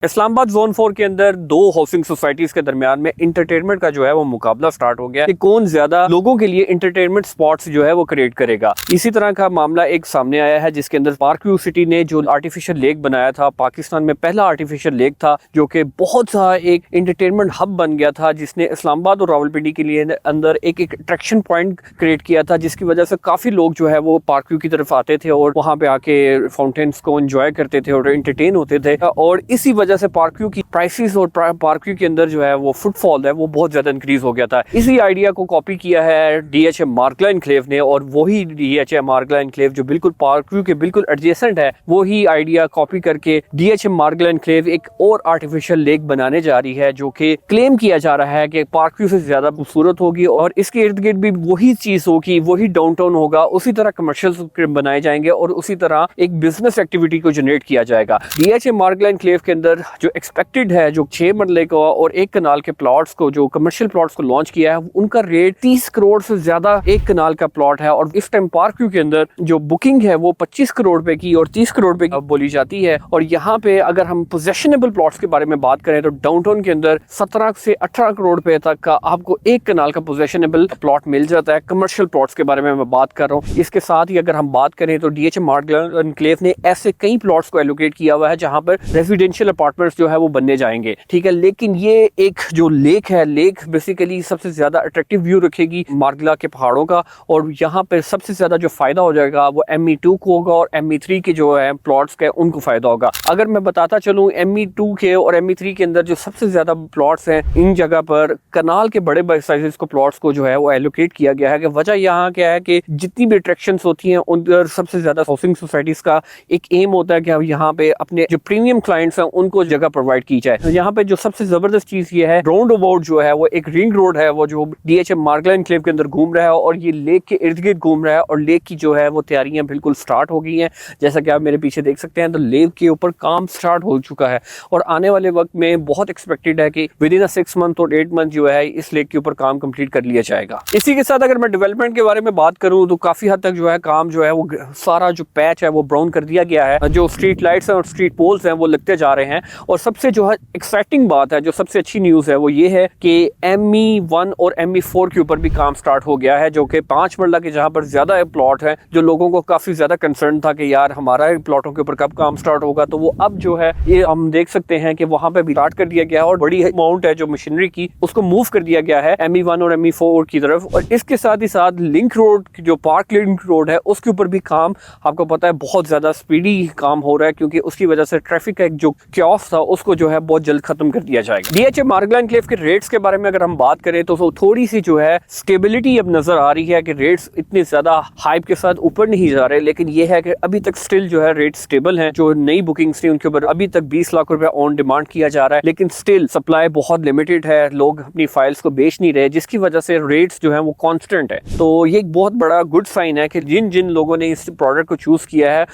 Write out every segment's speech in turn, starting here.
Islamabad zone 4 के अंदर दो हाउसिंग सोसाइटीज के दरमियान में इंटरटेनमेंट का जो है वो मुकाबला स्टार्ट हो गया कि कौन ज्यादा लोगों के लिए इंटरटेनमेंट स्पॉट्स जो है वो क्रिएट करेगा। इसी तरह का मामला एक सामने आया है जिसके अंदर पार्क व्यू सिटी ने जो आर्टिफिशियल लेक बनाया था, पाकिस्तान में पहला आर्टिफिशियल लेक था जो कि बहुत सा एक इंटरटेनमेंट हब बन गया था, जिसने इस्लामाबाद और रावलपिंडी के लिए अंदर एक अट्रैक्शन पॉइंट क्रिएट किया था, जिसकी वजह से काफी लोग जो है वो पार्क व्यू की तरफ आते थे और वहां पे आके फाउंटेन्स को एंजॉय करते थे और एंटरटेन होते थे। और इसी वजह से पार्क व्यू की प्राइसेस और पार्क व्यू के अंदर जो है वो फुटफॉल है वो बहुत ज्यादा इंक्रीज हो गया था। इसी आइडिया को कॉपी किया है डीएचए मार्गला एनक्लेव ने, और वही डीएचए मार्गला एनक्लेव जो बिल्कुल पार्क व्यू के बिल्कुल एडजेसेंट है, वही आइडिया कॉपी करके डीएचए मार्गला एनक्लेव एक और आर्टिफिशियल लेक बनाने जा रही है, जो कि क्लेम किया जा रहा है कि पार्क व्यू से ज्यादा खूबसूरत होगी और इसके इर्द गिर्द भी वही चीज होगी, वही डाउनटाउन होगा, उसी तरह कमर्शियल बनाए जाएंगे और उसी तरह एक बिजनेस एक्टिविटी को जनरेट किया जाएगा। डीएचए मार्गला एनक्लेव के अंदर जो एक्सपेक्टेड है, जो 6 मरले को और 1 कनाल के प्लॉट्स को, जो कमर्शियल प्लॉट्स को लॉन्च किया है, उनका रेट 30 करोड़ से ज्यादा 1 कनाल का प्लॉट है। और इस टाइम पार्क व्यू के अंदर जो बुकिंग है वो 25 करोड़ रुपए की और 30 करोड़ रुपए की बोली जाती है। और यहाँ पे अगर हम पोजेशनेबल प्लॉट्स के बारे में बात करें तो डाउनटाउन के अंदर 17 से 18 करोड़ रुपए तक का आपको 1 कनाल का पोजेशनेबल प्लॉट मिल जाता है। कमर्शियल प्लॉट्स के बारे में मैं बात कर रहा हूँ। इसके साथ ही अगर हम बात करें तो डीएचए मार्गला एनक्लेव ने ऐसे कई प्लॉट्स को एलोकेट किया हुआ है जहां पर रेजिडेंशियल अपार्टमेंट्स जो है वो बनने जाएंगे, ठीक है। लेकिन ये एक जो लेक है, लेक बेसिकली सबसे ज्यादा अट्रैक्टिव व्यू रखेगी मार्गला के पहाड़ों का, और यहाँ पे सबसे ज्यादा जो फायदा हो जाएगा वो ME2 को होगा और ME3 के जो है प्लॉट्स के उनको फायदा होगा। अगर मैं बताता चलूँ ME2 के और ME3 के अंदर जो सबसे ज्यादा प्लॉट्स हैं, इन जगह पर कनाल के बड़े बड़े साइजेस को प्लॉट्स को जो है वो एलोकेट किया गया है। कि वजह यहाँ क्या है कि जितनी भी अट्रैक्शंस होती हैं उधर सबसे ज्यादा हाउसिंग सोसाइटीज का एक एम होता है कि अब यहाँ पे अपने जो प्रीमियम क्लाइंट्स हैं उनको जगह प्रोवाइड की जाए। तो यहाँ पे जो सबसे जबरदस्त चीज ये है, राउंड अबाउट जो है वो एक रिंग रोड है, वो जो डीएचए मार्गला एनक्लेव के अंदर घूम रहा है और ये लेक के इर्द गिर्द घूम रहा है। और लेक की जो है वो तैयारियां बिल्कुल स्टार्ट हो गई हैं, जैसा कि आप मेरे पीछे देख सकते हैं। तो लेक के ऊपर काम स्टार्ट हो चुका है और आने वाले वक्त में बहुत एक्सपेक्टेड है कि विद इन 6 मंथ और 8 मंथ जो है इस लेक के ऊपर काम कंप्लीट कर लिया जाएगा। इसी के साथ अगर मैं डेवलपमेंट के बारे में बात करूं तो काफी हद तक जो है काम जो है वो सारा जो पैच है वो ब्राउन कर दिया गया है। जो स्ट्रीट लाइट्स हैं और स्ट्रीट पोल्स हैं वो लगते जा रहे हैं। और सबसे जो है एक्साइटिंग बात है, जो सबसे अच्छी न्यूज है, वो ये है कि ME1 और ME4 के ऊपर भी काम स्टार्ट हो गया है, जो कि 5 मरला के जहां पर ज्यादा प्लॉट है, जो लोगों को काफी ज्यादा कंसर्न था कि यार हमारा प्लॉटों के ऊपर कब काम स्टार्ट होगा, तो वो अब जो है ये हम देख सकते हैं कि वहां पे भी स्टार्ट कर दिया गया है और बड़ी अमाउंट है जो मशीनरी की उसको मूव कर दिया गया है ME1 और ME4 की तरफ। और इसके साथ ही साथ लिंक रोड, जो पार्क लिंक रोड है, उसके ऊपर भी काम आपको पता है बहुत ज्यादा स्पीडी काम हो रहा है, क्योंकि उसकी वजह से ट्रैफिक का एक जो क्योस था उसको जो है बहुत जल्द खत्म कर दिया जाएगा। डीएचए मार्गला एनक्लेव के रेट्स के बारे में अगर हम बात करें तो थोड़ी सी जो है स्टेबिलिटी अब नजर आ रही है कि रेट्स इतने ज्यादा हाइप के साथ ऊपर नहीं जा रहे, लेकिन ये है कि अभी तक स्टिल जो है रेट स्टेबल हैं। जो नई बुकिंग्स थी उनके ऊपर अभी तक 20 लाख रुपए ऑन डिमांड किया जा रहा है, लेकिन स्टिल सप्लाई बहुत लिमिटेड है, लोग अपनी फाइल्स को बेच नहीं रहे, जिसकी वजह से रेट्स जो है वो कांस्टेंट है। तो ये एक बहुत बड़ा गुड साइन है कि जिन जिन लोगों ने इस प्रोडक्ट को चूज किया है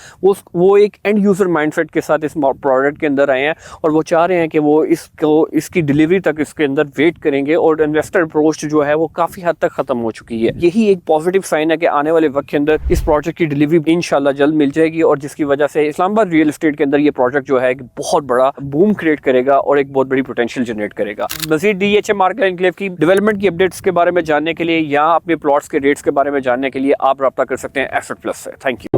वो एक एंड यूजर माइंडसेट के साथ इस प्रोडक्ट के अंदर आए हैं और वो चाह रहे हैं कि वो इसकी डिलीवरी तक इसके अंदर वेट करेंगे। और इन्वेस्टर अप्रोच जो है वो काफी हद तक खत्म हो चुकी है। यही एक पॉजिटिव साइन है कि आने वाले वक्त के अंदर इस प्रोजेक्ट की डिलीवरी इंशाल्लाह जल्द मिल जाएगी, और जिसकी वजह से इस्लामाबाद रियल एस्टेट के अंदर ये प्रोजेक्ट जो है एक बहुत बड़ा बूम क्रिएट करेगा और एक बहुत बड़ी पोटेंशियल जनरेट करेगा। मजीद डीएचए मार्गला एनक्लेव की डेवलपमेंट की अपडेट्स के बारे में जानने के लिए या अपने प्लॉट्स के रेट्स के बारे में जानने के लिए आप रब्ता कर सकते हैं एसेट प्लस से। Thank you.